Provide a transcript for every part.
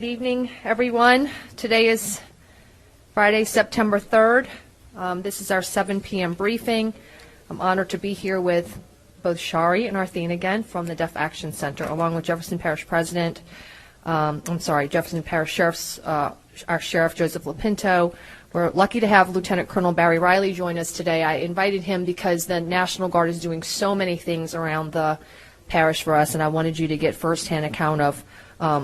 Good evening, everyone. Today is Friday, September 3rd. This is our 7 p.m. briefing. I'm honored to be here with both Shari and Arthene again from the Deaf Action Center, along with Jefferson Parish Jefferson Parish Sheriff's, our Sheriff Joseph Lapinto. We're lucky to have Lieutenant Colonel Barry Riley join us today. I invited him because the National Guard is doing so many things around the parish for us, and I wanted you to get firsthand account of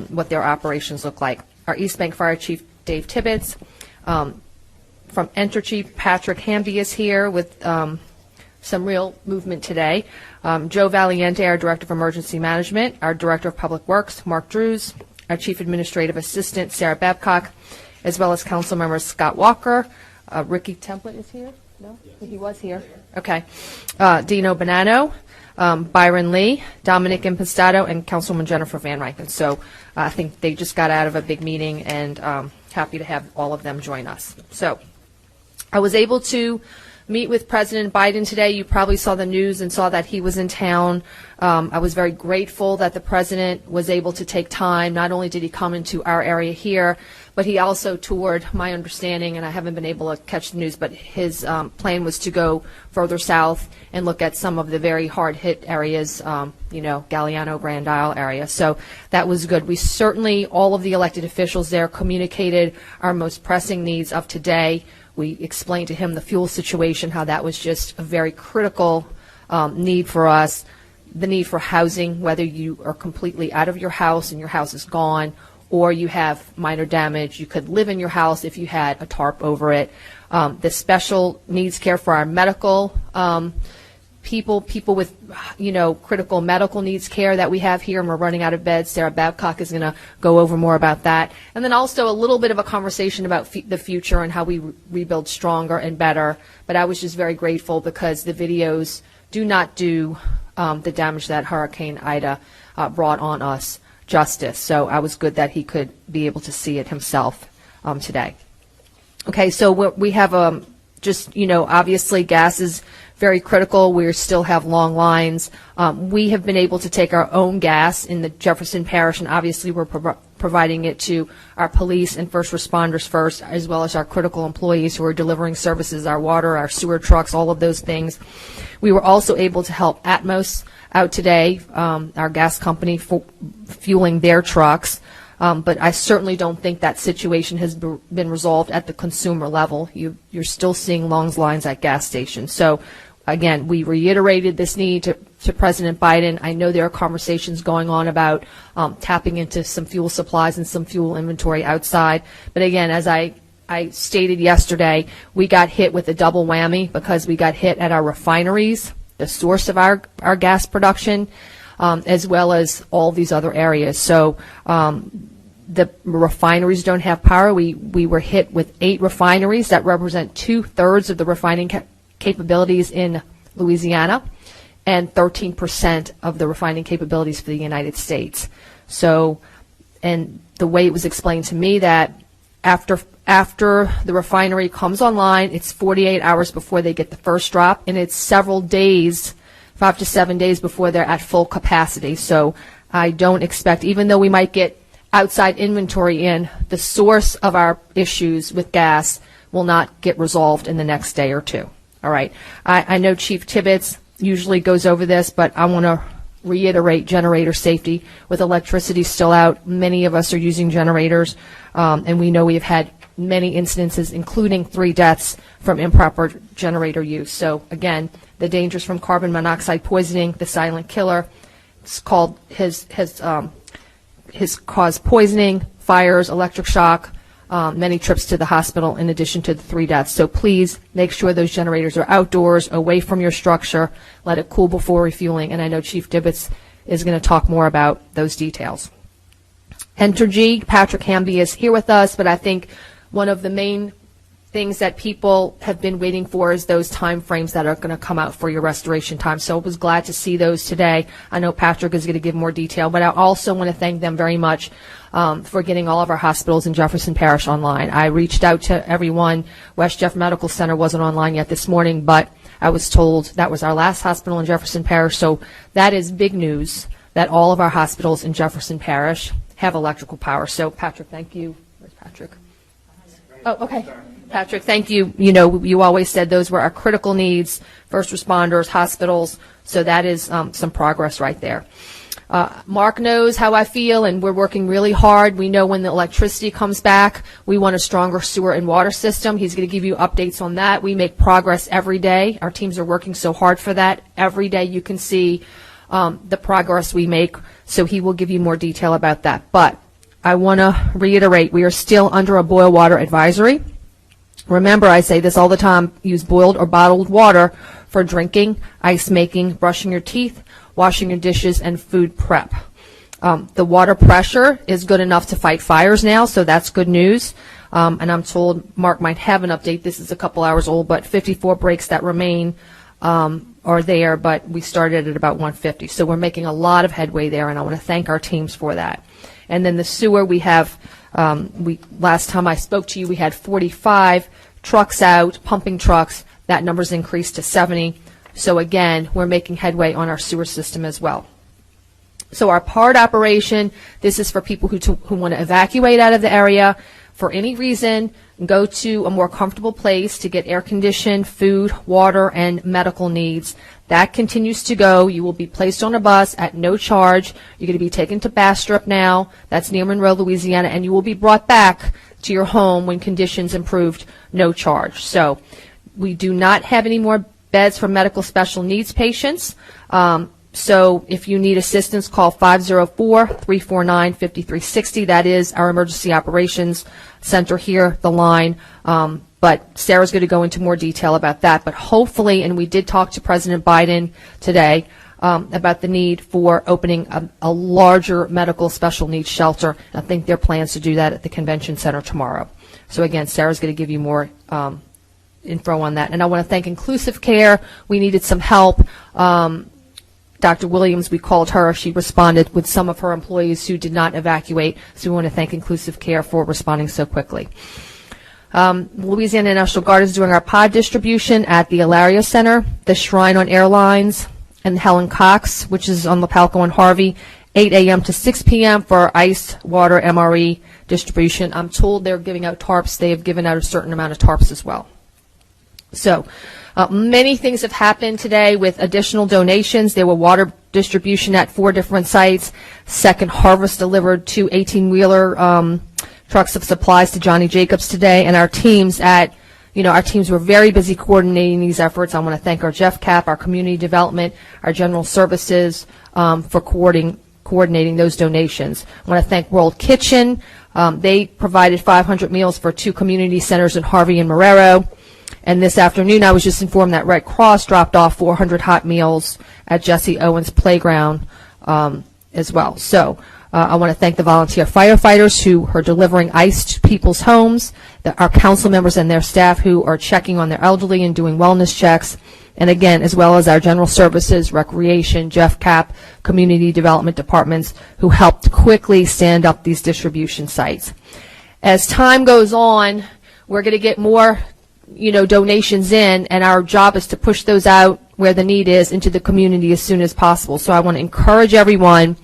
what their operations look like. Our East Bank Fire Chief Dave Tibbetts, from Entergy, Patrick Hamby is here with some real movement today. Joe Valiente, our Director of Emergency Management, our Director of Public Works, Mark Drews, our Chief Administrative Assistant, Sarah Babcock, as well as Council Members Scott Walker. Ricky Template is here? No? He was here. Okay. Dino Bonanno, Byron Lee, Dominic Impastato, and Councilwoman Jennifer Van Ryken. So I think they just got out of a big meeting, and happy to have all of them join us. So I was able to meet with President Biden today. You probably saw the news and saw that he was in town. I was very grateful that the president was able to take time. Not only did he come into our area here, but he also toured, my understanding, and I haven't been able to catch the news, but his plan was to go further south and look at some of the very hard-hit areas, Galliano, Grand Isle area. So that was good. We certainly, all of the elected officials there, communicated our most pressing needs of today. We explained to him the fuel situation, how that was just a very critical need for us, the need for housing, whether you are completely out of your house and your house is gone, or you have minor damage. You could live in your house if you had a tarp over it. The special needs care for our medical people with, critical medical needs care that we have here, and we're running out of beds. Sarah Babcock is going to go over more about that. And then also a little bit of a conversation about the future and how we rebuild stronger and better. But I was just very grateful because the videos do not do the damage that Hurricane Ida brought on us justice. So I was good that he could be able to see it himself today. Okay, so we have obviously gas is very critical. We still have long lines. We have been able to take our own gas in the Jefferson Parish, and obviously we're providing it to our police and first responders first, as well as our critical employees who are delivering services, our water, our sewer trucks, all of those things. We were also able to help Atmos out today, our gas company, for fueling their trucks. But I certainly don't think that situation has been resolved at the consumer level. You're still seeing long lines at gas stations. So, again, we reiterated this need to President Biden. I know there are conversations going on about tapping into some fuel supplies and some fuel inventory outside. But, again, as I stated yesterday, we got hit with a double whammy because we got hit at our refineries, the source of our gas production, as well as all these other areas. So the refineries don't have power. We were hit with 8 refineries that represent 2/3 of the refining capabilities in Louisiana and 13% of the refining capabilities for the United States. So, and the way it was explained to me that after the refinery comes online, it's 48 hours before they get the first drop, and it's several days, 5 to 7 days before they're at full capacity. So I don't expect, even though we might get outside inventory in, the source of our issues with gas will not get resolved in the next day or two. All right. I know Chief Tibbetts usually goes over this, but I want to reiterate generator safety. With electricity still out, many of us are using generators, and we know we've had many incidences, including 3 deaths from improper generator use. So, again, the dangers from carbon monoxide poisoning, the silent killer, it's called has caused poisoning, fires, electric shock, many trips to the hospital in addition to the 3 deaths. So please make sure those generators are outdoors, away from your structure, let it cool before refueling, and I know Chief Tibbetts is going to talk more about those details. Entergy, Patrick Hamby is here with us, but I think one of the main things that people have been waiting for is those time frames that are going to come out for your restoration time. So I was glad to see those today. I know Patrick is going to give more detail, but I also want to thank them very much for getting all of our hospitals in Jefferson Parish online. I reached out to everyone. West Jeff Medical Center wasn't online yet this morning, but I was told that was our last hospital in Jefferson Parish. So that is big news that all of our hospitals in Jefferson Parish have electrical power. So, Patrick, thank you. Where's Patrick? Oh, okay. Patrick, thank you. You know, you always said those were our critical needs, first responders, hospitals, so that is some progress right there. Mark knows how I feel, and we're working really hard. We know when the electricity comes back, we want a stronger sewer and water system. He's going to give you updates on that. We make progress every day. Our teams are working so hard for that. Every day you can see the progress we make, so he will give you more detail about that. But I want to reiterate, we are still under a boil water advisory. Remember, I say this all the time, use boiled or bottled water for drinking, ice making, brushing your teeth, washing your dishes, and food prep. The water pressure is good enough to fight fires now, so that's good news. And I'm told Mark might have an update. This is a couple hours old, but 54 breaks that remain are there, but we started at about 150. So we're making a lot of headway there, and I want to thank our teams for that. And then the sewer, we have, last time I spoke to you, we had 45 trucks out, pumping trucks. That number's increased to 70. So again, we're making headway on our sewer system as well. So our PARD operation, this is for people who want to evacuate out of the area for any reason, go to a more comfortable place to get air-conditioned food, water, and medical needs. That continues to go. You will be placed on a bus at no charge. You're going to be taken to Bastrop now. That's near Monroe, Louisiana, and you will be brought back to your home when conditions improved, no charge. So we do not have any more beds for medical special needs patients. So if you need assistance, call 504-349-5360. That is our emergency operations center here, the line. But Sarah's going to go into more detail about that. But hopefully, and we did talk to President Biden today about the need for opening a larger medical special needs shelter. I think there are plans to do that at the convention center tomorrow. So again, Sarah's going to give you more info on that. And I want to thank Inclusive Care. We needed some help. Dr. Williams, we called her. She responded with some of her employees who did not evacuate. So we want to thank Inclusive Care for responding so quickly. Louisiana National Guard is doing our pod distribution at the Ilaria Center, the Shrine on Airlines, and Helen Cox, which is on Lapalco and Harvey, 8 a.m. to 6 p.m. for ice, water, MRE distribution. I'm told they're giving out tarps. They have given out a certain amount of tarps as well. So many things have happened today with additional donations. There were water distribution at 4 different sites. Second Harvest delivered 2 18-wheeler trucks of supplies to Johnny Jacobs today. And our teams were very busy coordinating these efforts. I want to thank our Jeff Cap, our community development, our general services for coordinating those donations. I want to thank World Kitchen. They provided 500 meals for 2 community centers in Harvey and Marrero. And this afternoon, I was just informed that Red Cross dropped off 400 hot meals at Jesse Owens Playground as well. So I want to thank the volunteer firefighters who are delivering ice to people's homes, our council members and their staff who are checking on their elderly and doing wellness checks, and again, as well as our general services, recreation, Jeff Cap, community development departments who helped quickly stand up these distribution sites. As time goes on, we're going to get more donations in, and our job is to push those out where the need is into the community as soon as possible. So I want to encourage everyone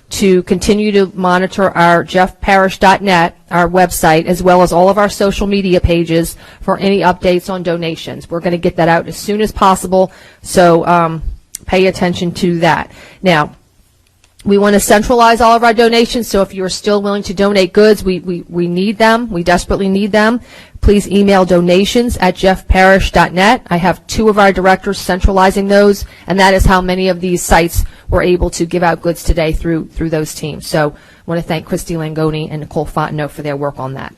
to continue to monitor our jeffparish.net, our website, as well as all of our social media pages for any updates on donations. We're going to get that out as soon as possible, so pay attention to that. Now, we want to centralize all of our donations, so if you're still willing to donate goods, we need them. We desperately need them. Please email donations@jeffparish.net. I have 2 of our directors centralizing those, and that is how many of these sites were able to give out goods today through those teams. So I want to thank Christy Langoni and Nicole Fontenot for their work on that.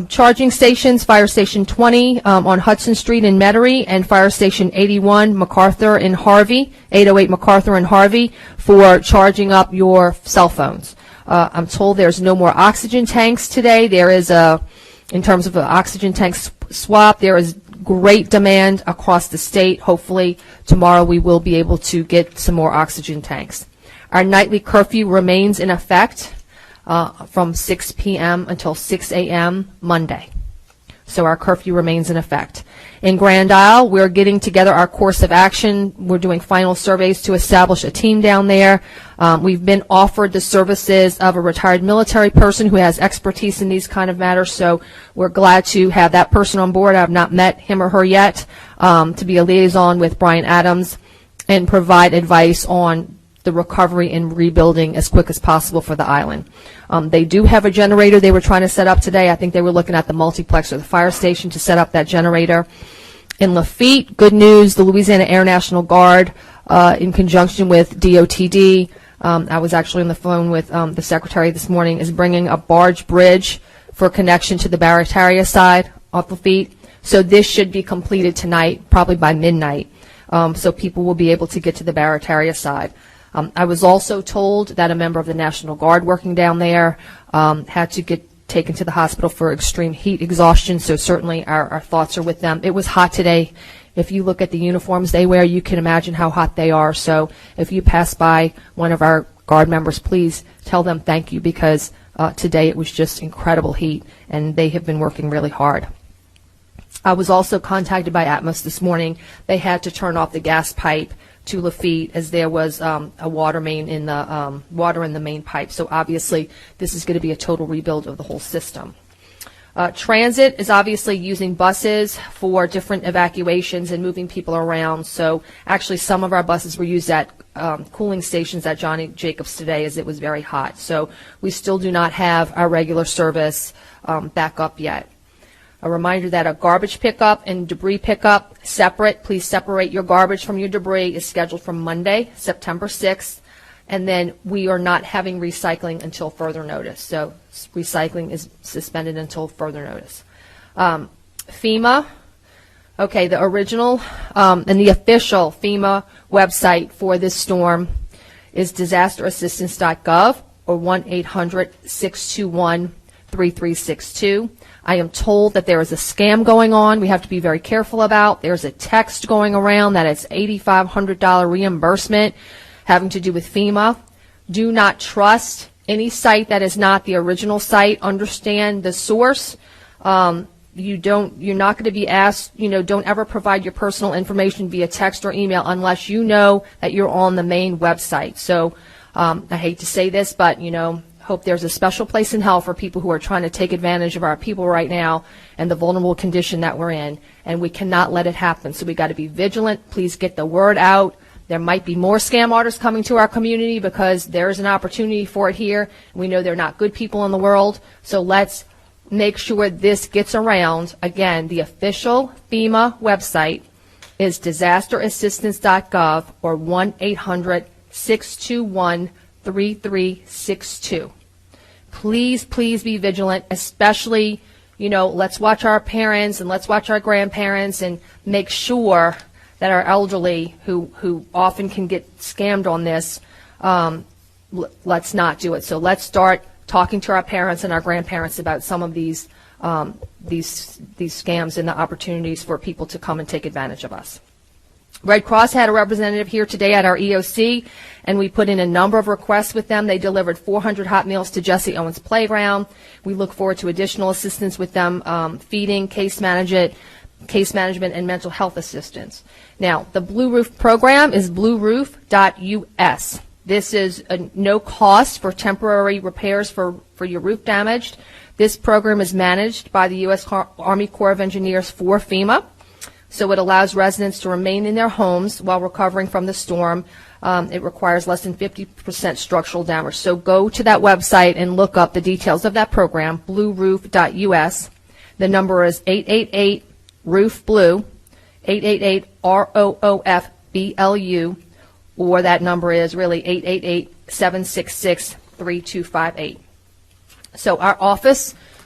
Charging stations, Fire Station 20 on Hudson Street in Metairie, and Fire Station 81 MacArthur in Harvey, 808 MacArthur in Harvey, for charging up your cell phones. I'm told there's no more oxygen tanks today. There is in terms of the oxygen tank swap, there is great demand across the state. Hopefully tomorrow we will be able to get some more oxygen tanks. Our nightly curfew remains in effect from 6 p.m. until 6 a.m. Monday. So our curfew remains in effect. In Grand Isle, we're getting together our course of action. We're doing final surveys to establish a team down there. We've been offered the services of a retired military person who has expertise in these kind of matters, so we're glad to have that person on board. I've not met him or her yet, to be a liaison with Brian Adams and provide advice on the recovery and rebuilding as quick as possible for the island. They do have a generator they were trying to set up today. I think they were looking at the multiplex or the fire station to set up that generator. In Lafitte, good news, the Louisiana Air National Guard, in conjunction with DOTD, I was actually on the phone with the secretary this morning, is bringing a barge bridge for connection to the Barataria side of Lafitte. So this should be completed tonight, probably by midnight, so people will be able to get to the Barataria side. I was also told that a member of the National Guard working down there had to get taken to the hospital for extreme heat exhaustion, so certainly our thoughts are with them. It was hot today. If you look at the uniforms they wear, you can imagine how hot they are. So if you pass by one of our Guard members, please tell them thank you, because today it was just incredible heat, and they have been working really hard. I was also contacted by Atmos this morning. They had to turn off the gas pipe to Lafitte as there was a water main in the water in the main pipe. So obviously this is going to be a total rebuild of the whole system. Transit is obviously using buses for different evacuations and moving people around. So actually some of our buses were used at cooling stations at Johnny Jacobs today as it was very hot. So we still do not have our regular service back up yet. A reminder that a garbage pickup and debris pickup separate. Please separate your garbage from your debris is scheduled for Monday, September 6th. And then we are not having recycling until further notice. So recycling is suspended until further notice. FEMA. Okay, the original and the official FEMA website for this storm is disasterassistance.gov or 1-800-621-3362. I am told that there is a scam going on we have to be very careful about. There's a text going around that it's $8,500 reimbursement having to do with FEMA. Do not trust any site that is not the original site. Understand the source. You're not going to be asked, don't ever provide your personal information via text or email unless you know that you're on the main website. So I hate to say this, but, hope there's a special place in hell for people who are trying to take advantage of our people right now and the vulnerable condition that we're in, and we cannot let it happen. So we got to be vigilant. Please get the word out. There might be more scam artists coming to our community because there's an opportunity for it here. We know they're not good people in the world, so let's make sure this gets around. Again, the official FEMA website is disasterassistance.gov or 1-800-621-3362. Please be vigilant, especially, let's watch our parents and let's watch our grandparents and make sure that our elderly who often can get scammed on this, let's not do it. So let's start talking to our parents and our grandparents about some of these scams and the opportunities for people to come and take advantage of us. Red Cross had a representative here today at our EOC, and we put in a number of requests with them. They delivered 400 hot meals to Jesse Owens Playground. We look forward to additional assistance with them, feeding, case management, and mental health assistance. Now, the Blue Roof program is blueroof.us. This is no cost for temporary repairs for your roof damaged. This program is managed by the U.S. Army Corps of Engineers for FEMA. So it allows residents to remain in their homes while recovering from the storm. It requires less than 50% structural damage. So go to that website and look up the details of that program, blueroof.us. The number is 888-ROOF-BLUE, 888-ROOF-BLU, or that number is really 888-766-3258. So our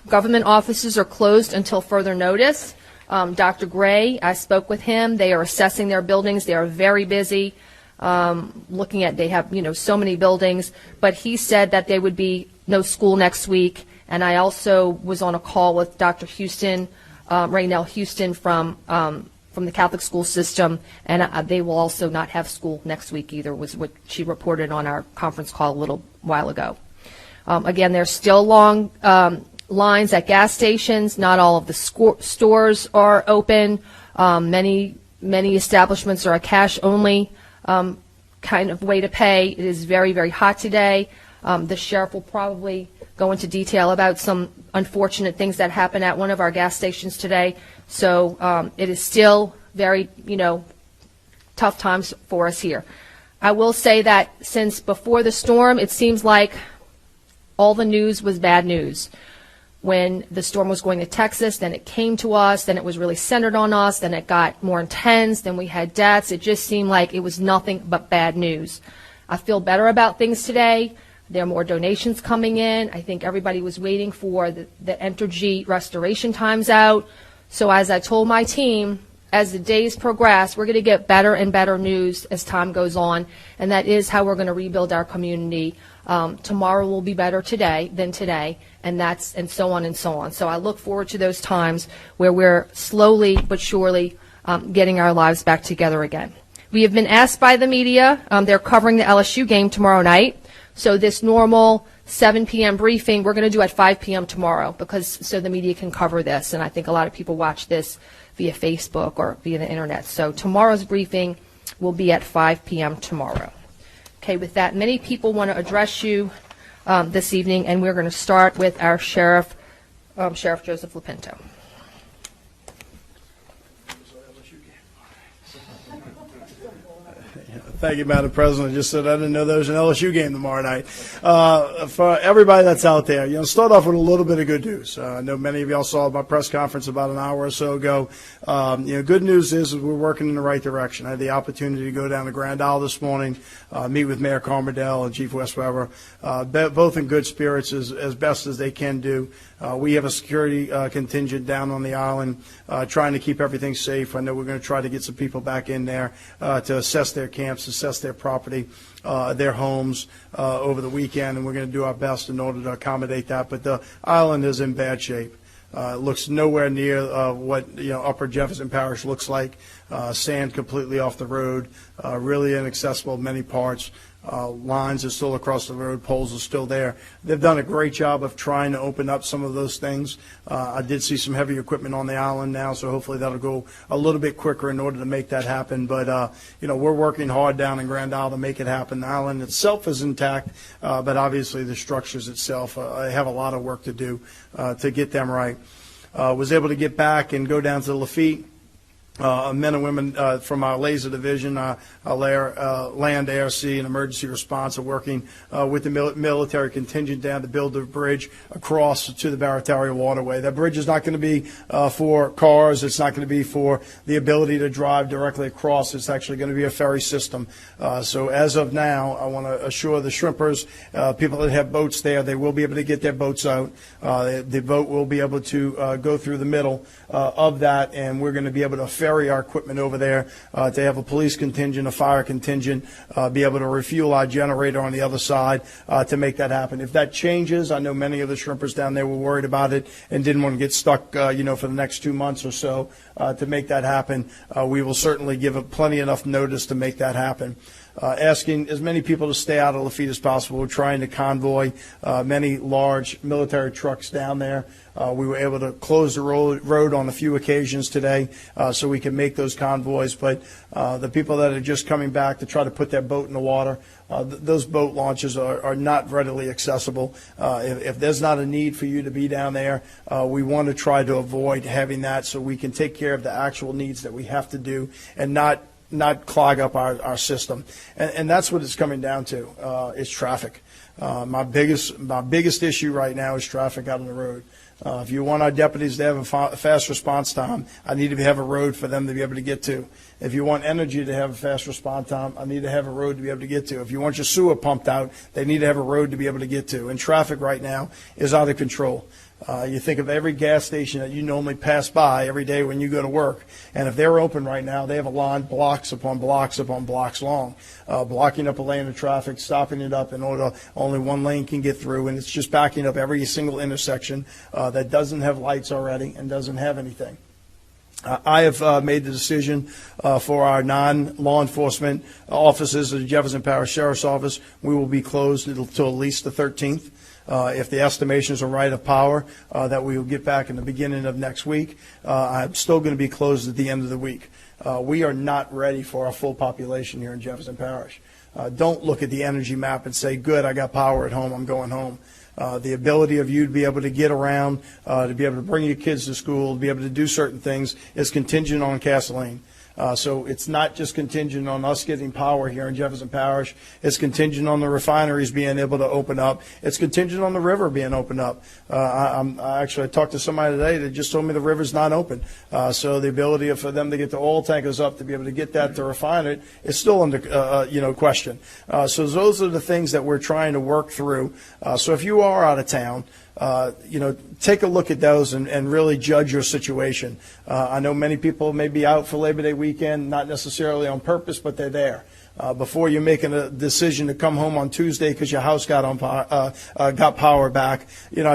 government offices are closed until further notice. Dr. Gray, I spoke with him. They are assessing their buildings. They are very busy looking at, they have, so many buildings. But he said that there would be no school next week. And I also was on a call with Dr. Houston, Raynell Houston from the Catholic school system. And they will also not have school next week either, was what she reported on our conference call a little while ago. Again, there's still long lines at gas stations. Not all of the stores are open. Many establishments are a cash-only kind of way to pay. It is very, very hot today. The sheriff will probably go into detail about some unfortunate things that happened at one of our gas stations today. So it is still very, tough times for us here. I will say that since before the storm, it seems like all the news was bad news. When the storm was going to Texas, then it came to us, then it was really centered on us, then it got more intense, then we had deaths. It just seemed like it was nothing but bad news. I feel better about things today. There are more donations coming in. I think everybody was waiting for the Entergy restoration times out. So as I told my team, as the days progress, we're going to get better and better news as time goes on, and that is how we're going to rebuild our community. Tomorrow will be better than today, and so on and so on. So I look forward to those times where we're slowly but surely getting our lives back together again. We have been asked by the media. They're covering the LSU game tomorrow night. So this normal 7 p.m. briefing, we're going to do at 5 p.m. tomorrow so the media can cover this. And I think a lot of people watch this via Facebook or via the internet. So tomorrow's briefing will be at 5 p.m. tomorrow. Okay, with that, many people want to address you this evening, and we're going to start with our Sheriff Joseph Lopinto. Thank you, Madam President. I just said I didn't know there was an LSU game tomorrow night. For everybody that's out there, start off with a little bit of good news. I know many of y'all saw my press conference about an hour or so ago. Good news is we're working in the right direction. I had the opportunity to go down to Grand Isle this morning, meet with Mayor Carmerdell and Chief West Weber, both in good spirits as best as they can do. We have a security contingent down on the island trying to keep everything safe. I know we're going to try to get some people back in there to assess their camps, assess their property, their homes over the weekend, and we're going to do our best in order to accommodate that. But the island is in bad shape. It looks nowhere near what Upper Jefferson Parish looks like. Sand completely off the road, really inaccessible in many parts. Lines are still across the road, poles are still there. They've done a great job of trying to open up some of those things. I did see some heavy equipment on the island now, so hopefully that'll go a little bit quicker in order to make that happen. But, we're working hard down in Grand Isle to make it happen. The island itself is intact, but obviously the structures itself have a lot of work to do to get them right. Was able to get back and go down to Lafitte. Men and women from our laser division, our land, air, sea, and emergency response are working with the military contingent down to build a bridge across to the Barataria waterway. That bridge is not going to be for cars. It's not going to be for the ability to drive directly across. It's actually going to be a ferry system. So as of now, I want to assure the shrimpers, people that have boats there, they will be able to get their boats out. The boat will be able to go through the middle of that, and we're going to be able to ferry our equipment over there to have a police contingent, a fire contingent, be able to refuel our generator on the other side to make that happen. If that changes, I know many of the shrimpers down there were worried about it and didn't want to get stuck, for the next 2 months or so to make that happen. We will certainly give it plenty enough notice to make that happen. Asking as many people to stay out of Lafitte as possible. We're trying to convoy many large military trucks down there. We were able to close the road on a few occasions today so we can make those convoys. But the people that are just coming back to try to put their boat in the water, those boat launches are not readily accessible. If there's not a need for you to be down there, we want to try to avoid having that so we can take care of the actual needs that we have to do and not clog up our system. And that's what it's coming down to, is traffic. My biggest issue right now is traffic out on the road. If you want our deputies to have a fast response time, I need to have a road for them to be able to get to. If you want Entergy to have a fast response time, I need to have a road to be able to get to. If you want your sewer pumped out, they need to have a road to be able to get to. And traffic right now is out of control. You think of every gas station that you normally pass by every day when you go to work, and if they're open right now, they have a line blocks upon blocks upon blocks long, blocking up a lane of traffic, stopping it up in order only one lane can get through, and it's just backing up every single intersection that doesn't have lights already and doesn't have anything. I have made the decision for our non-law enforcement offices of the Jefferson Parish Sheriff's Office. We will be closed until at least the 13th. If the estimations are right of power that we will get back in the beginning of next week, I'm still going to be closed at the end of the week. We are not ready for a full population here in Jefferson Parish. Don't look at the energy map and say, good, I got power at home, I'm going home. The ability of you to be able to get around, to be able to bring your kids to school, to be able to do certain things is contingent on gasoline. So it's not just contingent on us getting power here in Jefferson Parish. It's contingent on the refineries being able to open up. It's contingent on the river being opened up. I talked to somebody today that just told me the river's not open. So the ability for them to get the oil tankers up to be able to get that to refine it is still under question. So those are the things that we're trying to work through. So if you are out of town, take a look at those and really judge your situation. I know many people may be out for Labor Day weekend, not necessarily on purpose, but they're there. Before you're making a decision to come home on Tuesday because your house got power back,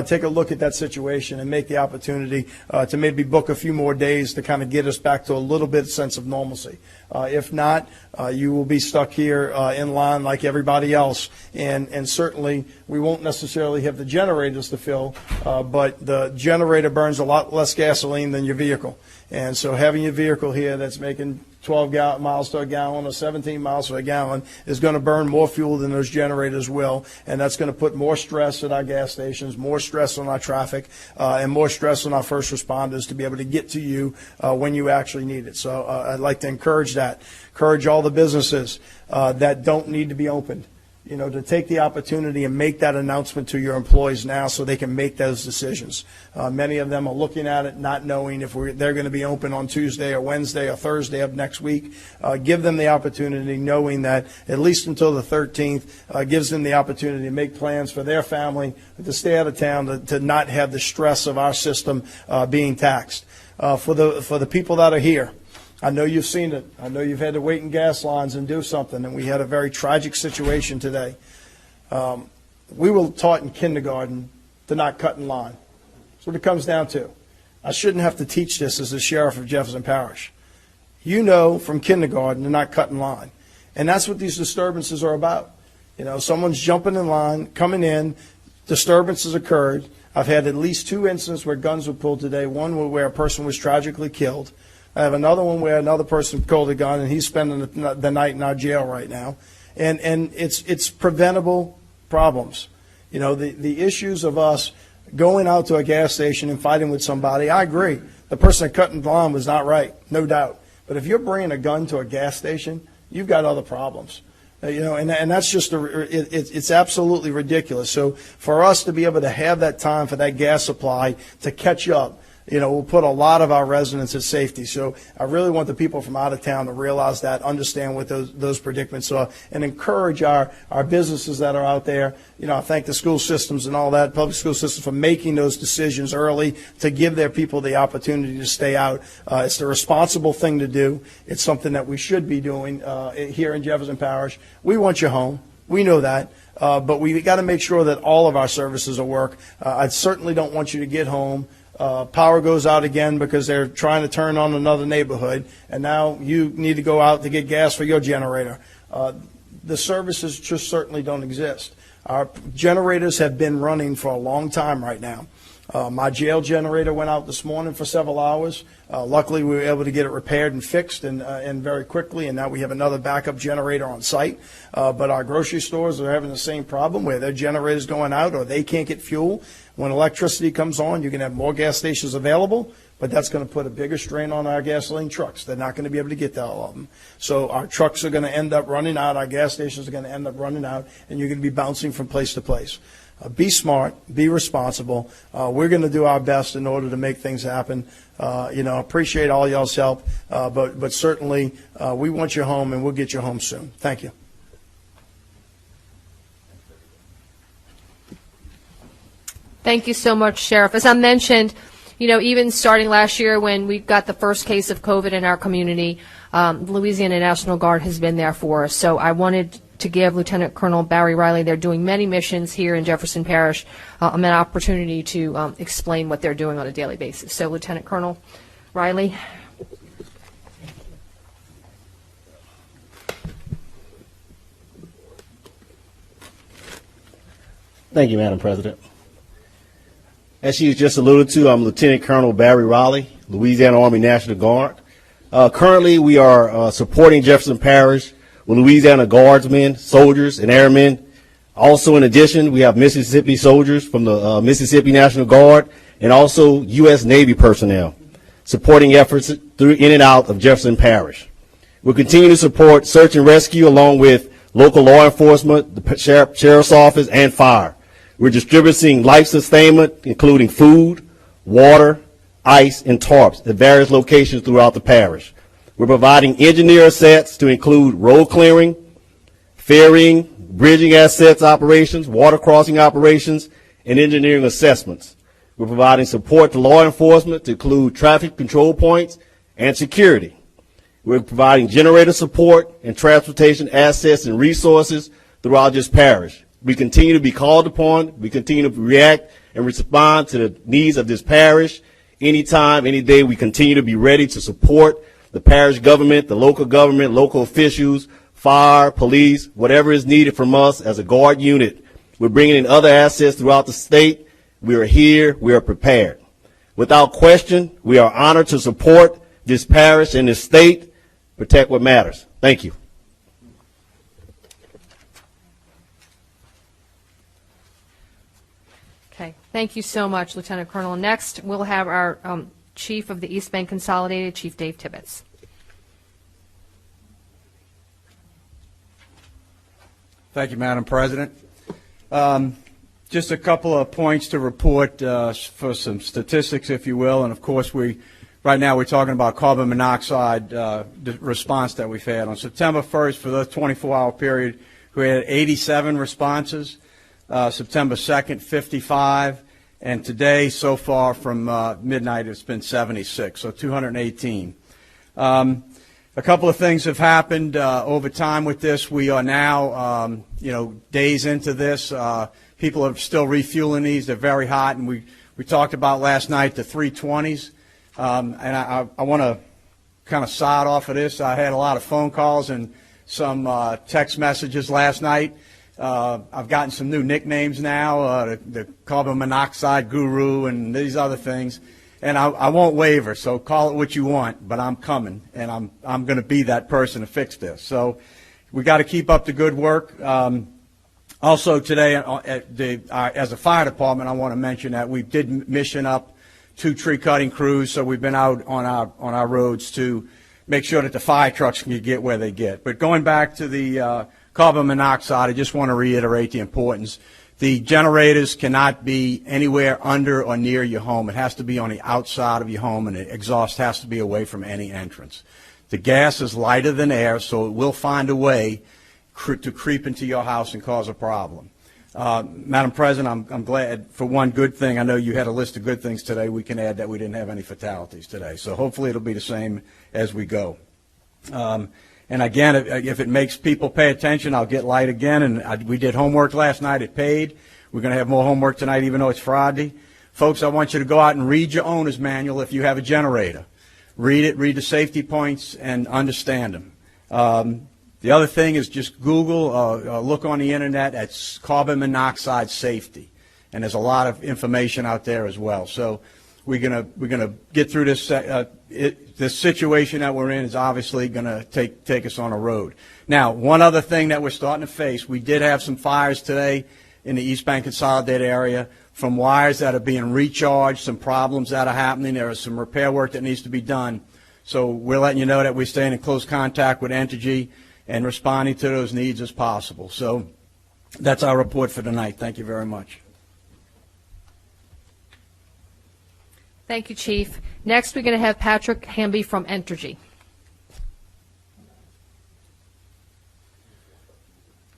take a look at that situation and make the opportunity to maybe book a few more days to kind of get us back to a little bit of sense of normalcy. If not, you will be stuck here in line like everybody else, and certainly we won't necessarily have the generators to fill, but the generator burns a lot less gasoline than your vehicle. And so having your vehicle here that's making 12 miles to a gallon or 17 miles to a gallon is going to burn more fuel than those generators will, and that's going to put more stress at our gas stations, more stress on our traffic, and more stress on our first responders to be able to get to you when you actually need it. So I'd like to encourage that. Encourage all the businesses that don't need to be opened, to take the opportunity and make that announcement to your employees now so they can make those decisions. Many of them are looking at it not knowing if they're going to be open on Tuesday or Wednesday or Thursday of next week. Give them the opportunity knowing that at least until the 13th gives them the opportunity to make plans for their family, to stay out of town, to not have the stress of our system being taxed. For the people that are here, I know you've seen it. I know you've had to wait in gas lines and do something, and we had a very tragic situation today. We were taught in kindergarten to not cut in line. That's what it comes down to. I shouldn't have to teach this as the sheriff of Jefferson Parish. You know from kindergarten to not cut in line, and that's what these disturbances are about. Someone's jumping in line, coming in, disturbances occurred. I've had at least 2 incidents where guns were pulled today, one where a person was tragically killed. I have another one where another person pulled a gun, and he's spending the night in our jail right now. And it's preventable problems. The issues of us going out to a gas station and fighting with somebody, I agree. The person that cut in the line was not right, no doubt. But if you're bringing a gun to a gas station, you've got other problems. And that's just it's absolutely ridiculous. So for us to be able to have that time for that gas supply to catch up, we'll put a lot of our residents at safety. So I really want the people from out of town to realize that, understand what those predicaments are, and encourage our businesses that are out there. I thank the school systems and all that, public school systems, for making those decisions early to give their people the opportunity to stay out. It's the responsible thing to do. It's something that we should be doing here in Jefferson Parish. We want you home. We know that. But we got to make sure that all of our services will work. I certainly don't want you to get home. Power goes out again because they're trying to turn on another neighborhood, and now you need to go out to get gas for your generator. The services just certainly don't exist. Our generators have been running for a long time right now. My jail generator went out this morning for several hours. Luckily, we were able to get it repaired and fixed and very quickly, and now we have another backup generator on site. But our grocery stores are having the same problem where their generator's going out or they can't get fuel. When electricity comes on, you can have more gas stations available, but that's going to put a bigger strain on our gasoline trucks. They're not going to be able to get to all of them. So our trucks are going to end up running out, our gas stations are going to end up running out, and you're going to be bouncing from place to place. Be smart, be responsible. We're going to do our best in order to make things happen. Appreciate all y'all's help, but certainly we want you home, and we'll get you home soon. Thank you. Thank you so much, Sheriff. As I mentioned, even starting last year when we got the first case of COVID in our community, Louisiana National Guard has been there for us. So I wanted to give Lieutenant Colonel Barry Riley, they're doing many missions here in Jefferson Parish, an opportunity to explain what they're doing on a daily basis. So Lieutenant Colonel Riley. Thank you, Madam President. As she just alluded to, I'm Lieutenant Colonel Barry Raleigh, Louisiana Army National Guard. Currently, we are supporting Jefferson Parish with Louisiana Guardsmen, soldiers, and airmen. Also, in addition, we have Mississippi soldiers from the Mississippi National Guard and also U.S. Navy personnel supporting efforts through in and out of Jefferson Parish. We'll continue to support search and rescue along with local law enforcement, the Sheriff's Office, and fire. We're distributing life sustainment, including food, water, ice, and tarps at various locations throughout the parish. We're providing engineer assets to include road clearing, ferrying, bridging assets operations, water crossing operations, and engineering assessments. We're providing support to law enforcement to include traffic control points and security. We're providing generator support and transportation assets and resources throughout this parish. We continue to be called upon. We continue to react and respond to the needs of this parish. Anytime, any day, we continue to be ready to support the parish government, the local officials, fire, police, whatever is needed from us as a guard unit. We're bringing in other assets throughout the state. We are here. We are prepared. Without question, we are honored to support this parish and this state. Protect what matters. Thank you. Okay, thank you so much, Lieutenant Colonel. Next, we'll have our Chief of the East Bank Consolidated, Chief Dave Tibbetts. Thank you, Madam President. Just a couple of points to report for some statistics, if you will, and of course right now we're talking about carbon monoxide response that we've had. On September 1st, for the 24-hour period, we had 87 responses. September 2nd, 55, and today, so far from midnight, it's been 76, so 218. A couple of things have happened over time with this. We are now, days into this. People are still refueling these. They're very hot, and we talked about last night the 320s. And I want to kind of side off of this. I had a lot of phone calls and some text messages last night. I've gotten some new nicknames now, the carbon monoxide guru and these other things. And I won't waver, so call it what you want, but I'm coming, and I'm going to be that person to fix this. So we got to keep up the good work. Also today, as a fire department, I want to mention that we did mission up 2 tree cutting crews, so we've been out on our roads to make sure that the fire trucks can get where they get. But going back to the carbon monoxide, I just want to reiterate the importance. The generators cannot be anywhere under or near your home. It has to be on the outside of your home, and the exhaust has to be away from any entrance. The gas is lighter than air, so it will find a way to creep into your house and cause a problem. Madam President, I'm glad for one good thing. I know you had a list of good things today. We can add that we didn't have any fatalities today. So hopefully it'll be the same as we go. And again, if it makes people pay attention, I'll get light again. And we did homework last night. It paid. We're going to have more homework tonight, even though it's Friday. Folks, I want you to go out and read your owner's manual if you have a generator. Read it, read the safety points, and understand them. The other thing is just Google, look on the Internet at carbon monoxide safety. And there's a lot of information out there as well. So we're gonna get through this. This situation that we're in is obviously going to take us on a road. Now, one other thing that we're starting to face, we did have some fires today in the East Bank Consolidated area from wires that are being recharged, some problems that are happening. There is some repair work that needs to be done. So we're letting you know that we're staying in close contact with Entergy and responding to those needs as possible. So that's our report for tonight. Thank you very much. Thank you, Chief. Next, we're going to have Patrick Hamby from Entergy.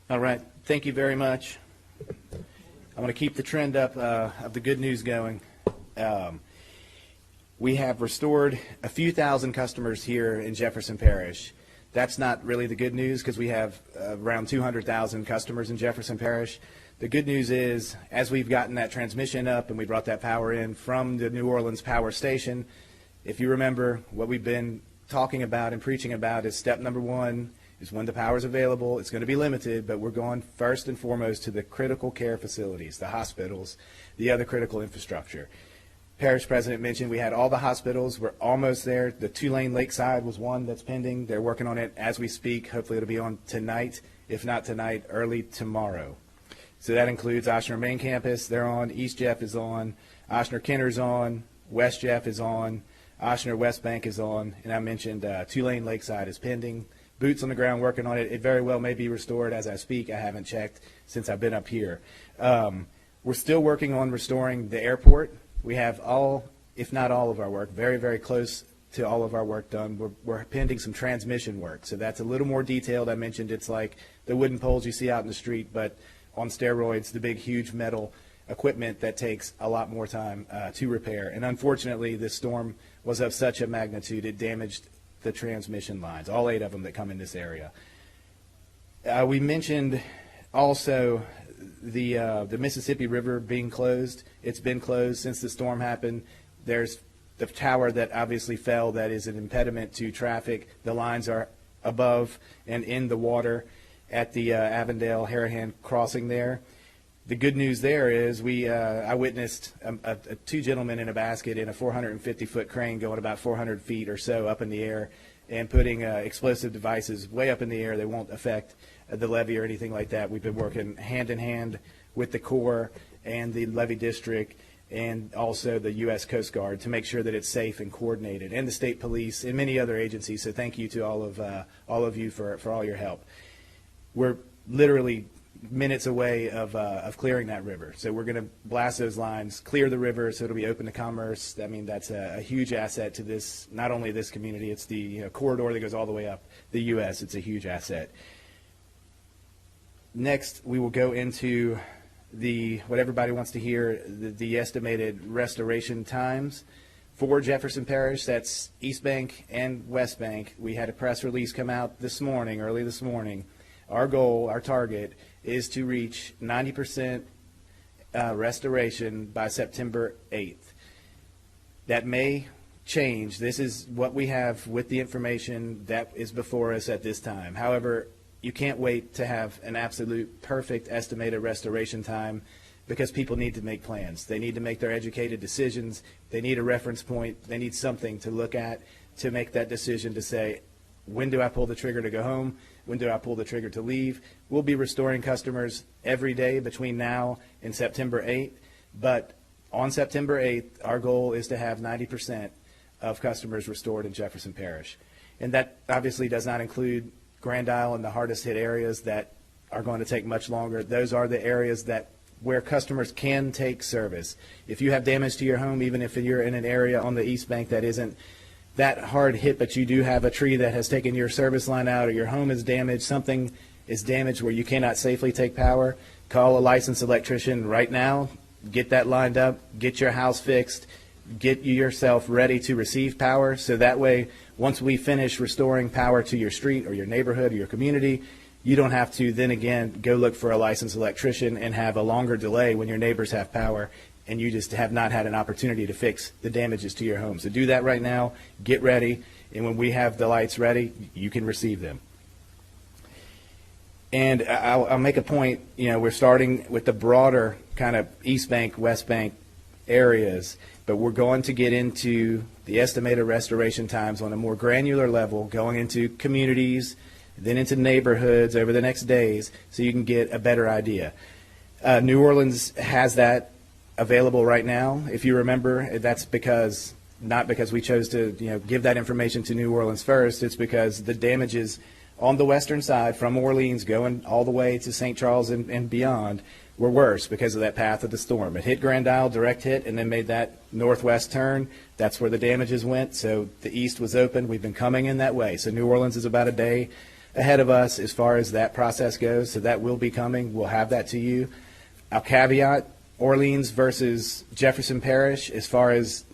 All right. Thank you very much. I want to keep the trend up of the good news going. We have restored a few thousand customers here in Jefferson Parish. That's not really the good news because we have around 200,000 customers in Jefferson Parish. The good news is, as we've gotten that transmission up and we brought that power in from the New Orleans power station, if you remember what we've been talking about and preaching about is step number 1 is when the power is available. It's going to be limited, but we're going first and foremost to the critical care facilities, the hospitals, the other critical infrastructure. Parish president mentioned we had all the hospitals. We're almost there. The Tulane Lakeside was one that's pending. They're working on it as we speak. Hopefully it'll be on tonight. If not tonight, early tomorrow. So that includes Ochsner Main Campus. They're on. East Jeff is on. Ochsner Kenner's on. West Jeff is on. Ochsner West Bank is on. And I mentioned Tulane Lakeside is pending. Boots on the ground working on it. It very well may be restored as I speak. I haven't checked since I've been up here. We're still working on restoring the airport. We have all, if not all of our work, very, very close to all of our work done. We're pending some transmission work. So that's a little more detailed. I mentioned it's like the wooden poles you see out in the street, but on steroids, the big, huge metal equipment that takes a lot more time to repair. And unfortunately, this storm was of such a magnitude, it damaged the transmission lines, all 8 of them that come in this area. We mentioned also the Mississippi River being closed. It's been closed since the storm happened. There's the tower that obviously fell that is an impediment to traffic. The lines are above and in the water at the Avondale-Harahan crossing there. The good news there is I witnessed 2 gentlemen in a basket in a 450-foot crane going about 400 feet or so up in the air and putting explosive devices way up in the air. They won't affect the levee or anything like that. We've been working hand in hand with the Corps and the levee district and also the U.S. Coast Guard to make sure that it's safe and coordinated, and the state police and many other agencies. So thank you to all of you for all your help. We're literally minutes away of clearing that river. So we're going to blast those lines, clear the river so it'll be open to commerce. I mean, that's a huge asset to this, not only this community, it's the corridor that goes all the way up the U.S. It's a huge asset. Next, we will go into what everybody wants to hear, the estimated restoration times for Jefferson Parish. That's East Bank and West Bank. We had a press release come out early this morning. Our goal, our target, is to reach 90% restoration by September 8th. That may change. This is what we have with the information that is before us at this time. However, you can't wait to have an absolute perfect estimated restoration time because people need to make plans. They need to make their educated decisions. They need a reference point. They need something to look at to make that decision to say, when do I pull the trigger to go home? When do I pull the trigger to leave? We'll be restoring customers every day between now and September 8th. But on September 8th, our goal is to have 90% of customers restored in Jefferson Parish. And that obviously does not include Grand Isle and the hardest hit areas that are going to take much longer. Those are the areas where customers can take service. If you have damage to your home, even if you're in an area on the East Bank that isn't that hard hit, but you do have a tree that has taken your service line out or your home is damaged, something is damaged where you cannot safely take power, call a licensed electrician right now, get that lined up, get your house fixed, get yourself ready to receive power, so that way once we finish restoring power to your street or your neighborhood or your community, you don't have to then again go look for a licensed electrician and have a longer delay when your neighbors have power and you just have not had an opportunity to fix the damages to your home. So do that right now, get ready, and when we have the lights ready, you can receive them. And I'll make a point, we're starting with the broader kind of East Bank, West Bank areas, but we're going to get into the estimated restoration times on a more granular level, going into communities, then into neighborhoods over the next days, so you can get a better idea. New Orleans has that available right now. If you remember, that's not because we chose to give that information to New Orleans first. It's because the damages on the western side from Orleans going all the way to St. Charles and beyond were worse because of that path of the storm. It hit Grand Isle, direct hit, and then made that northwest turn. That's where the damages went. So the east was open. We've been coming in that way. So New Orleans is about a day ahead of us as far as that process goes. So that will be coming. We'll have that to you. I'll caveat Orleans versus Jefferson Parish as far as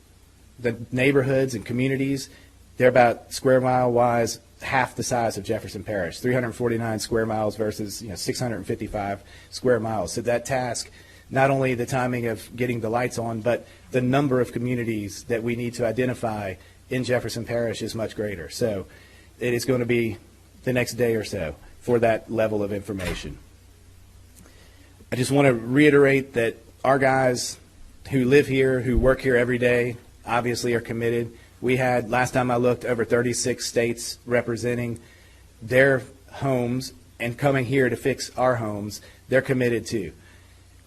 the neighborhoods and communities. They're about square mile wise half the size of Jefferson Parish, 349 square miles versus 655 square miles. So that task, not only the timing of getting the lights on, but the number of communities that we need to identify in Jefferson Parish is much greater. So it is going to be the next day or so for that level of information. I just want to reiterate that our guys who live here, who work here every day, obviously are committed. We had, last time I looked, over 36 states representing their homes and coming here to fix our homes. They're committed too.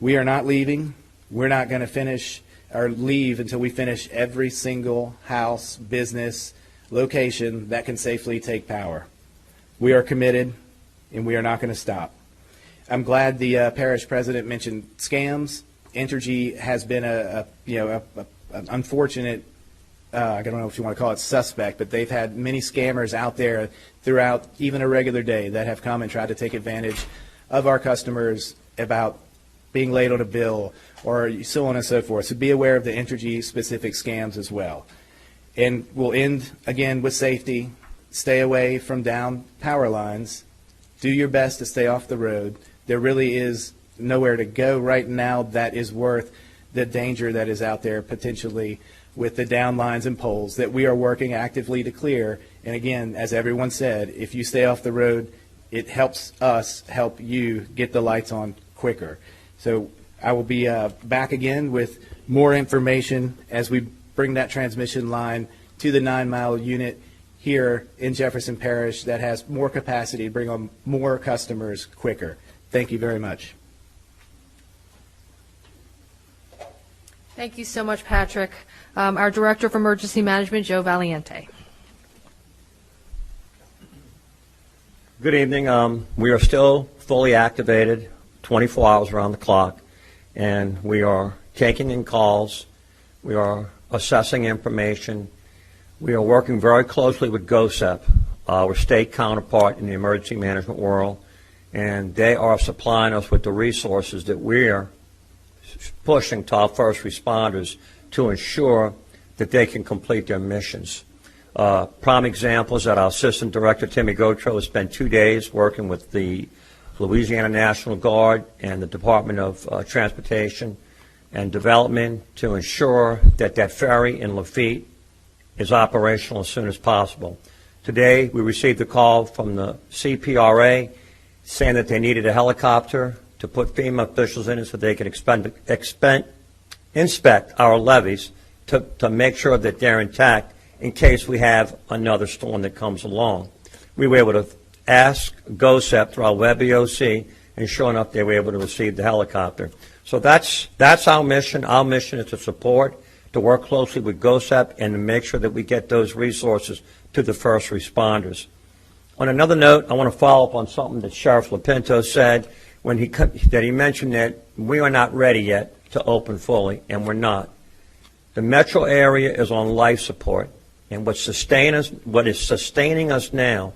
We are not leaving. We're not going to finish or leave until we finish every single house, business, location that can safely take power. We are committed, and we are not going to stop. I'm glad the parish president mentioned scams. Entergy has been an unfortunate, I don't know if you want to call it suspect, but they've had many scammers out there throughout even a regular day that have come and tried to take advantage of our customers about being late on a bill or so on and so forth. So be aware of the Entergy specific scams as well. And we'll end again with safety. Stay away from down power lines. Do your best to stay off the road. There really is nowhere to go right now that is worth the danger that is out there potentially with the down lines and poles that we are working actively to clear. And again, as everyone said, if you stay off the road, it helps us help you get the lights on quicker. So I will be back again with more information as we bring that transmission line to the 9-mile unit here in Jefferson Parish that has more capacity to bring on more customers quicker. Thank you very much. Thank you so much, Patrick. Our Director of Emergency Management, Joe Valiente. Good evening. We are still fully activated 24 hours around the clock, and we are taking in calls. We are assessing information. We are working very closely with GOSEP, our state counterpart in the emergency management world, and they are supplying us with the resources that we are pushing to our first responders to ensure that they can complete their missions. Prime example is that our Assistant Director, Timmy Gotro, has spent 2 days working with the Louisiana National Guard and the Department of Transportation and Development to ensure that that ferry in Lafitte is operational as soon as possible. Today, we received a call from the CPRA saying that they needed a helicopter to put FEMA officials in it so they can inspect our levees to make sure that they're intact in case we have another storm that comes along. We were able to ask GOSEP through our web EOC, and sure enough, they were able to receive the helicopter. So that's our mission. Our mission is to support, to work closely with GOSEP, and to make sure that we get those resources to the first responders. On another note, I want to follow up on something that Sheriff Lopinto said when he mentioned that we are not ready yet to open fully, and we're not. The metro area is on life support, and what is sustaining us now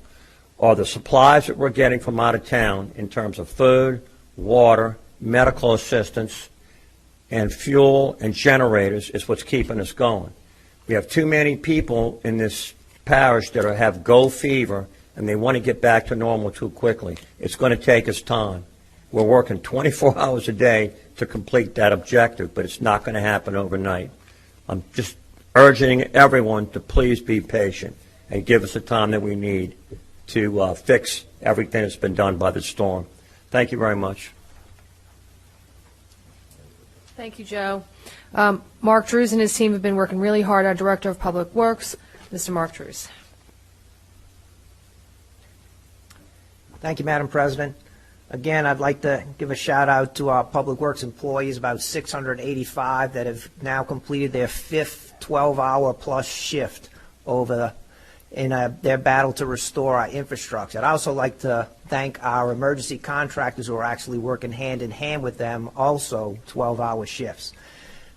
are the supplies that we're getting from out of town in terms of food, water, medical assistance, and fuel and generators is what's keeping us going. We have too many people in this parish that have go fever, and they want to get back to normal too quickly. It's going to take us time. We're working 24 hours a day to complete that objective, but it's not going to happen overnight. I'm just urging everyone to please be patient and give us the time that we need to fix everything that's been done by the storm. Thank you very much. Thank you, Joe. Mark Drews and his team have been working really hard. Our Director of Public Works, Mr. Mark Drews. Thank you, Madam President. Again, I'd like to give a shout out to our Public Works employees, about 685 that have now completed their 5th 12-hour plus shift in their battle to restore our infrastructure. I'd also like to thank our emergency contractors who are actually working hand in hand with them, also 12-hour shifts.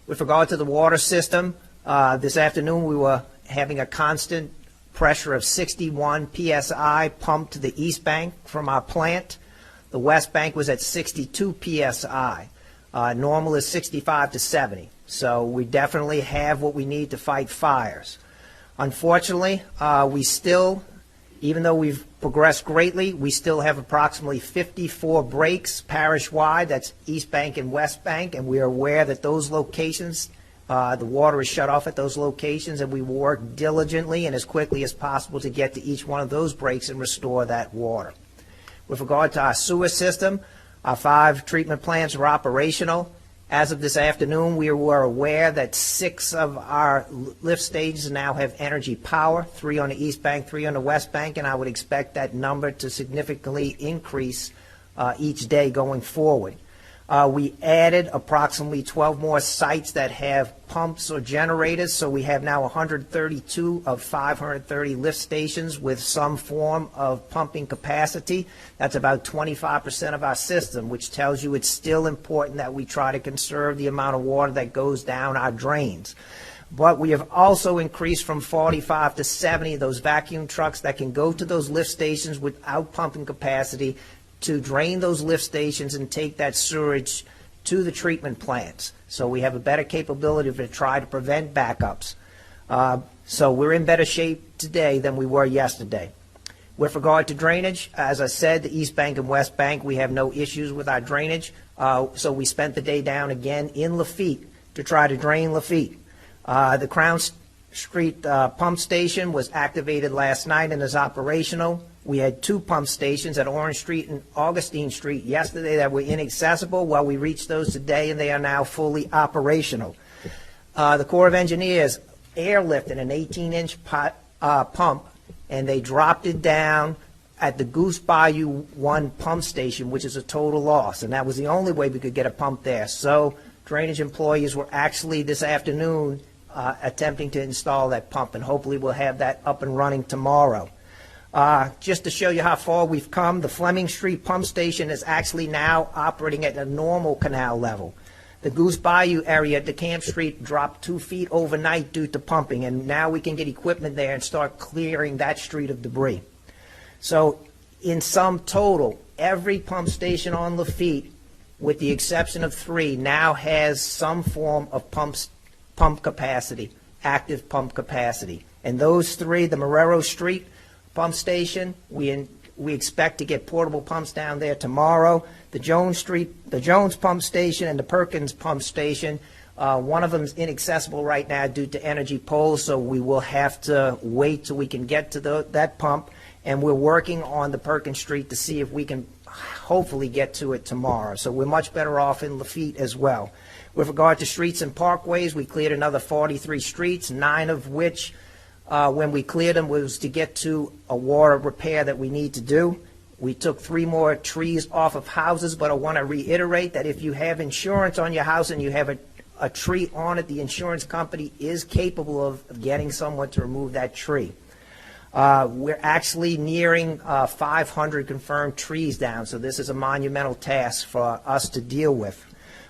With regard to the water system, this afternoon we were having a constant pressure of 61 psi pumped to the east bank from our plant. The west bank was at 62 psi. Normal is 65 to 70. So we definitely have what we need to fight fires. Unfortunately, we still, even though we've progressed greatly, we still have approximately 54 breaks parish-wide. That's East Bank and West Bank, and we are aware that those locations The water is shut off at those locations, and we will work diligently and as quickly as possible to get to each one of those breaks and restore that water. With regard to our sewer system, our 5 treatment plants are operational. As of this afternoon, we were aware that 6 of our lift stations now have Entergy power, 3 on the East Bank, 3 on the West Bank, and I would expect that number to significantly increase each day going forward. We added approximately 12 more sites that have pumps or generators, so we have now 132 of 530 lift stations with some form of pumping capacity. That's about 25% of our system, which tells you it's still important that we try to conserve the amount of water that goes down our drains. But we have also increased from 45 to 70 of those vacuum trucks that can go to those lift stations without pumping capacity to drain those lift stations and take that sewage to the treatment plants. So we have a better capability to try to prevent backups. So we're in better shape today than we were yesterday. With regard to drainage, as I said, the East Bank and West Bank, we have no issues with our drainage. So we spent the day down again in Lafitte to try to drain Lafitte. The Crown Street pump station was activated last night and is operational. We had 2 pump stations at Orange Street and Augustine Street yesterday that were inaccessible. Well, we reached those today, and they are now fully operational. The Corps of Engineers airlifted an 18-inch pump, and they dropped it down at the Goose Bayou 1 pump station, which is a total loss, and that was the only way we could get a pump there. So drainage employees were actually this afternoon attempting to install that pump, and hopefully we'll have that up and running tomorrow. Just to show you how far we've come, the Fleming Street pump station is actually now operating at a normal canal level. The Goose Bayou area at the Camp Street dropped 2 feet overnight due to pumping, and now we can get equipment there and start clearing that street of debris. So in sum total, every pump station on Lafitte, with the exception of 3, now has some form of pump capacity, active pump capacity. And those 3, the Marrero Street pump station, we expect to get portable pumps down there tomorrow. The Jones pump station and the Perkins pump station, one of them is inaccessible right now due to energy poles, so we will have to wait till we can get to that pump. And we're working on the Perkins Street to see if we can hopefully get to it tomorrow. So we're much better off in Lafitte as well. With regard to streets and parkways, we cleared another 43 streets, 9 of which when we cleared them was to get to a water repair that we need to do. We took 3 more trees off of houses, but I want to reiterate that if you have insurance on your house and you have a tree on it, the insurance company is capable of getting someone to remove that tree. We're actually nearing 500 confirmed trees down, so this is a monumental task for us to deal with.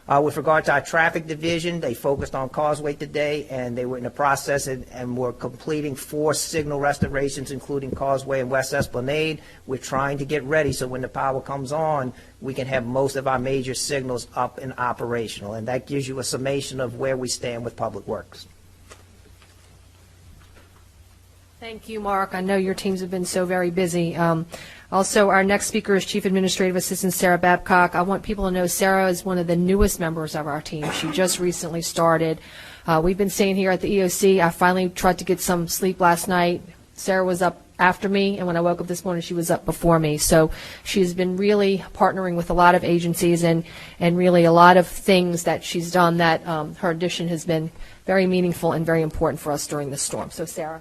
With regard to our traffic division, they focused on Causeway today, and they were in the process and were completing 4 signal restorations, including Causeway and West Esplanade. We're trying to get ready so when the power comes on, we can have most of our major signals up and operational, and that gives you a summation of where we stand with Public Works. Thank you, Mark. I know your teams have been so very busy. Also, our next speaker is Chief Administrative Assistant Sarah Babcock. I want people to know Sarah is one of the newest members of our team. She just recently started. We've been staying here at the EOC. I finally tried to get some sleep last night. Sarah was up after me, and when I woke up this morning, she was up before me. So she's been really partnering with a lot of agencies and really a lot of things that she's done that her addition has been very meaningful and very important for us during this storm. So, Sarah.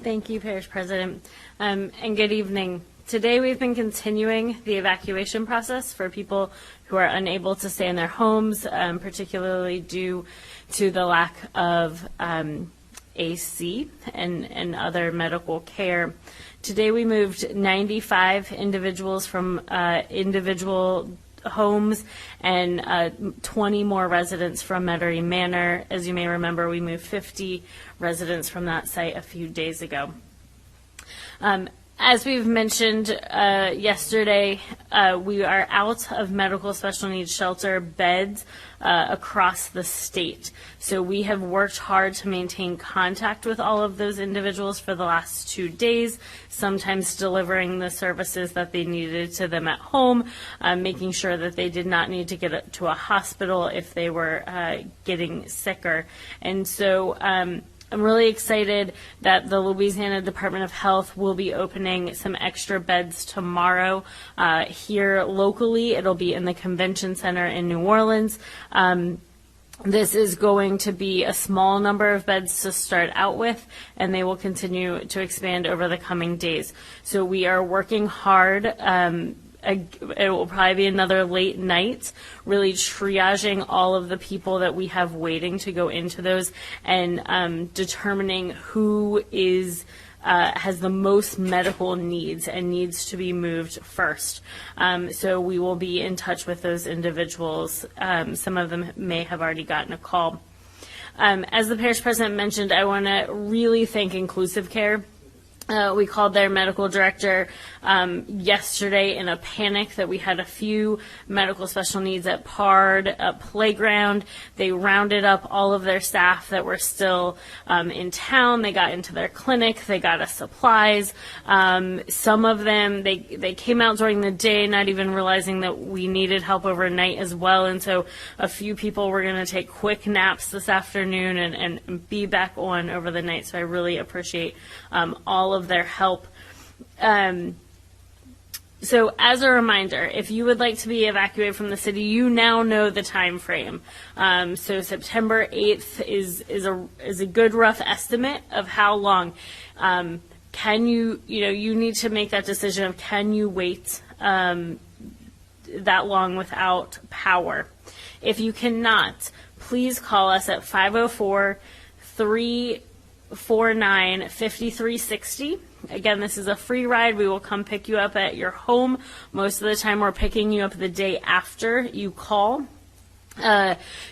Thank you, Parish President, and good evening. Today we've been continuing the evacuation process for people who are unable to stay in their homes, particularly due to the lack of AC and other medical care. Today we moved 95 individuals from individual homes and 20 more residents from Metairie Manor. As you may remember, we moved 50 residents from that site a few days ago. As we've mentioned yesterday, we are out of medical special needs shelter beds across the state. So we have worked hard to maintain contact with all of those individuals for the last 2 days, sometimes delivering the services that they needed to them at home, making sure that they did not need to get to a hospital if they were getting sicker. And so I'm really excited that the Louisiana Department of Health will be opening some extra beds tomorrow here locally. It'll be in the Convention Center in New Orleans. This is going to be a small number of beds to start out with, and they will continue to expand over the coming days. So we are working hard. It will probably be another late night, really triaging all of the people that we have waiting to go into those and determining who has the most medical needs and needs to be moved first. So we will be in touch with those individuals. Some of them may have already gotten a call. As the parish president mentioned, I want to really thank Inclusive Care. We called their medical director yesterday in a panic that we had a few medical special needs at PARD, playground. They rounded up all of their staff that were still in town. They got into their clinic. They got us supplies. Some of them, they came out during the day, not even realizing that we needed help overnight as well. And so a few people were going to take quick naps this afternoon and be back on over the night. So I really appreciate all of their help. So as a reminder, if you would like to be evacuated from the city, you now know the time frame. So September 8th is a good rough estimate of how long. Can you need to make that decision of can you wait that long without power? If you cannot, please call us at 504-349-5360. Again, this is a free ride. We will come pick you up at your home. Most of the time, we're picking you up the day after you call.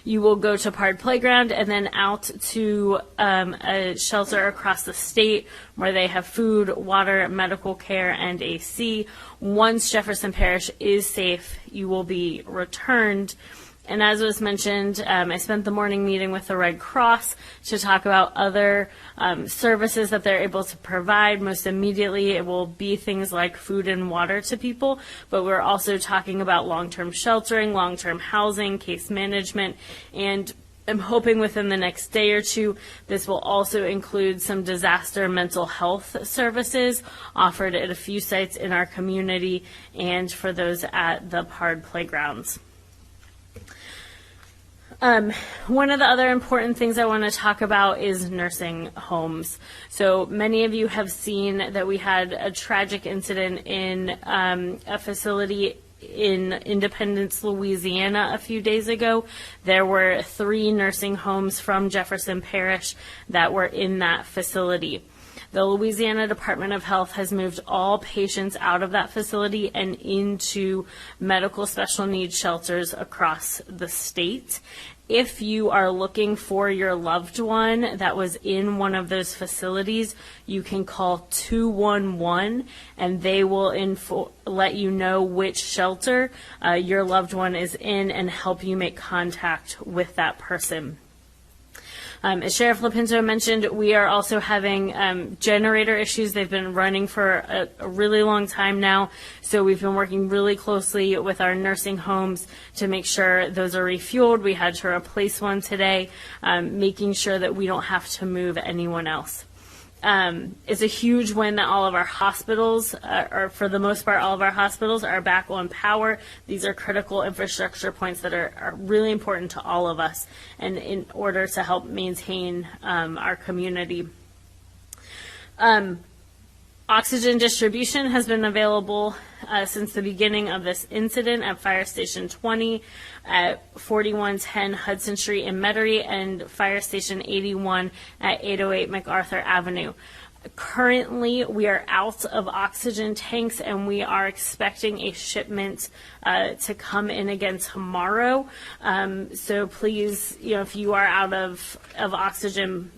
You will go to PARD Playground and then out to a shelter across the state where they have food, water, medical care, and AC. Once Jefferson Parish is safe, you will be returned. And as was mentioned, I spent the morning meeting with the Red Cross to talk about other services that they're able to provide. Most immediately, it will be things like food and water to people, but we're also talking about long-term sheltering, long-term housing, case management, and I'm hoping within the next day or two, this will also include some disaster mental health services offered at a few sites in our community and for those at the PARD playgrounds. One of the other important things I want to talk about is nursing homes. So many of you have seen that we had a tragic incident in a facility in Independence, Louisiana a few days ago. There were 3 nursing homes from Jefferson Parish that were in that facility. The Louisiana Department of Health has moved all patients out of that facility and into medical special needs shelters across the state. If you are looking for your loved one that was in one of those facilities, you can call 211 and they will let you know which shelter your loved one is in and help you make contact with that person. As Sheriff Lopinto mentioned, we are also having generator issues. They've been running for a really long time now, so we've been working really closely with our nursing homes to make sure those are refueled. We had to replace one today, making sure that we don't have to move anyone else. It's a huge win that all of our hospitals, or for the most part, all of our hospitals are back on power. These are critical infrastructure points that are really important to all of us and in order to help maintain our community. Oxygen distribution has been available since the beginning of this incident at Fire Station 20 at 4110 Hudson Street in Metairie and Fire Station 81 at 808 MacArthur Avenue. Currently, we are out of oxygen tanks, and we are expecting a shipment to come in again tomorrow. So please, if you are out of oxygen,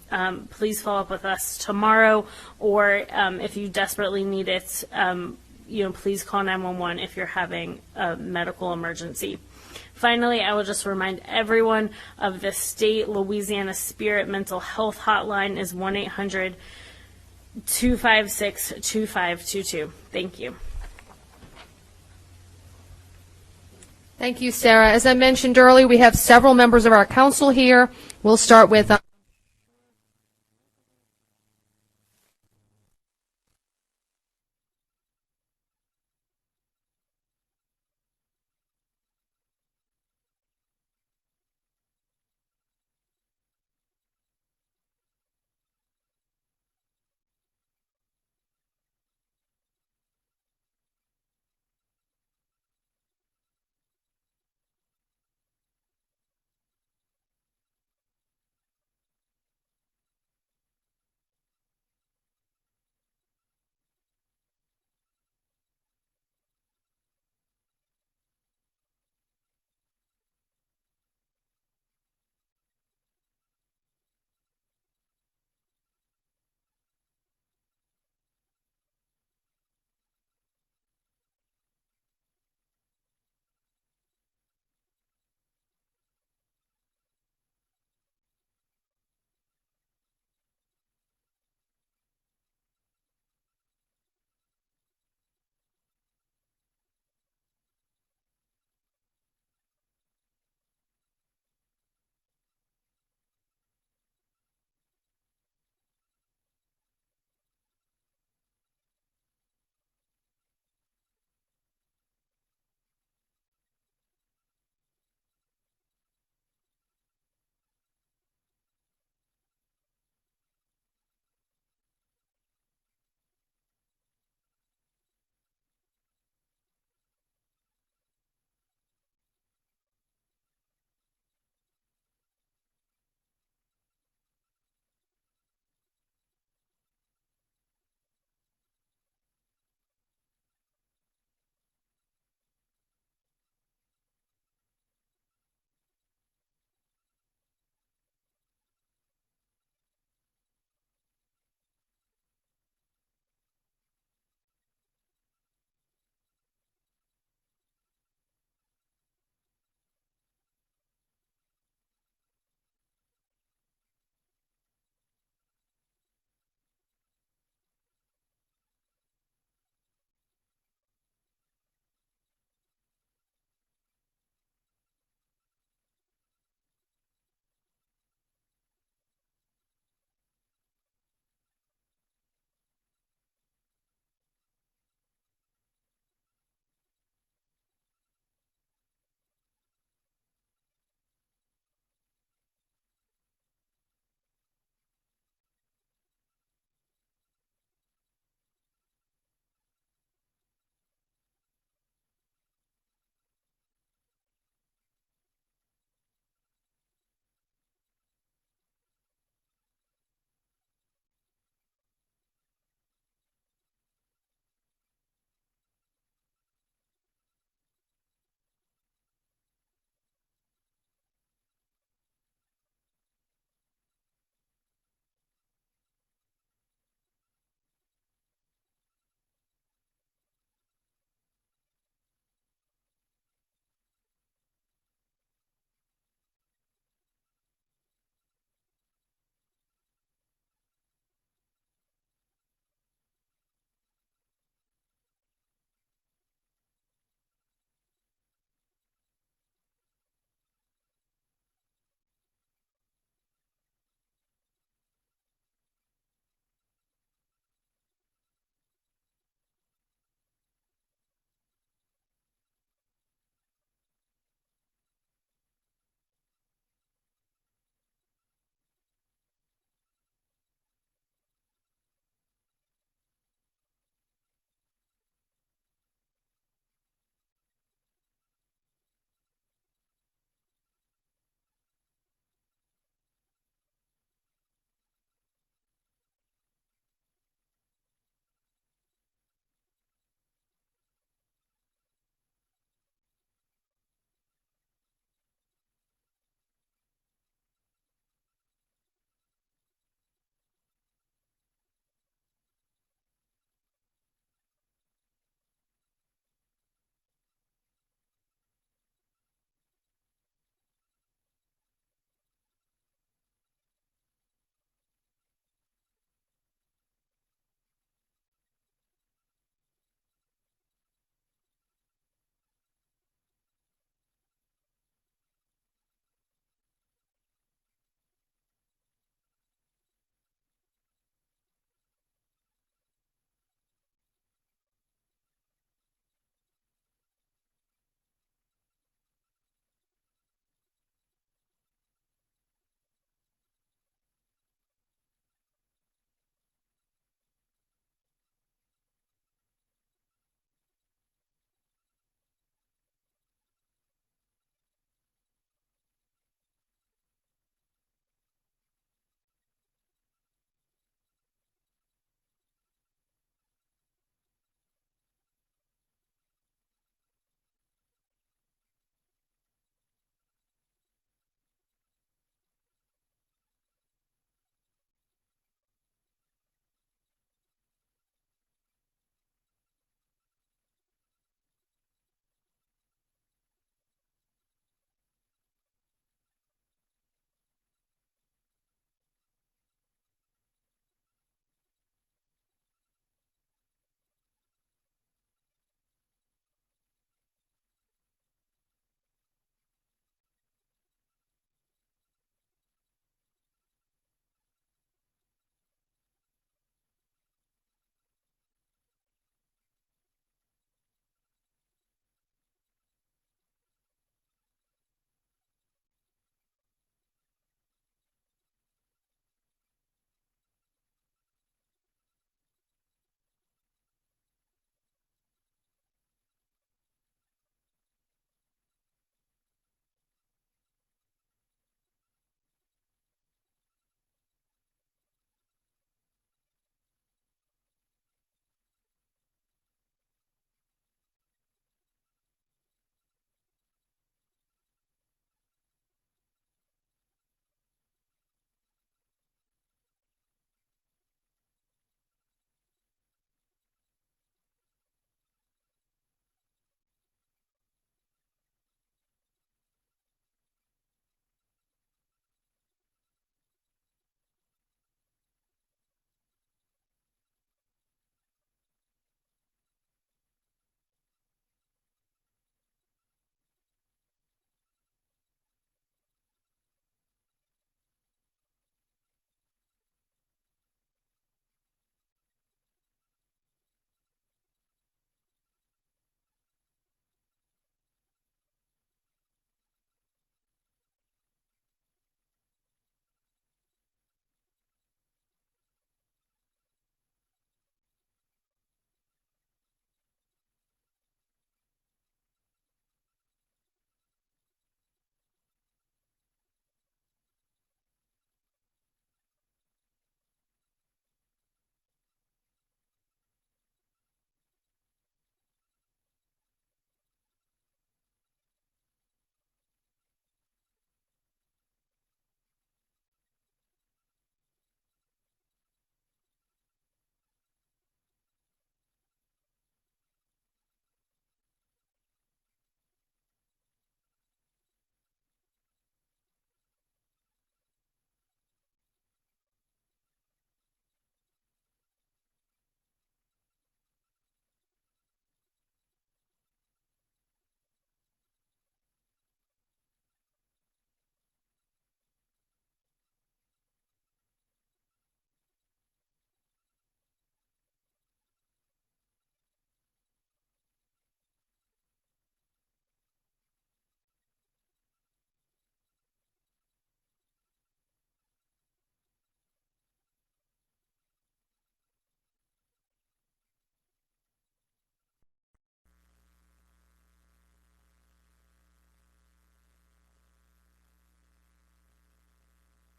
please follow up with us tomorrow, or if you desperately need it, please call 911 if you're having a medical emergency. Finally, I will just remind everyone of the state Louisiana Spirit Mental Health Hotline is 1-800-256-2522. Thank you. Thank you, Sarah. As I mentioned earlier, we have several members of our council here. We'll start with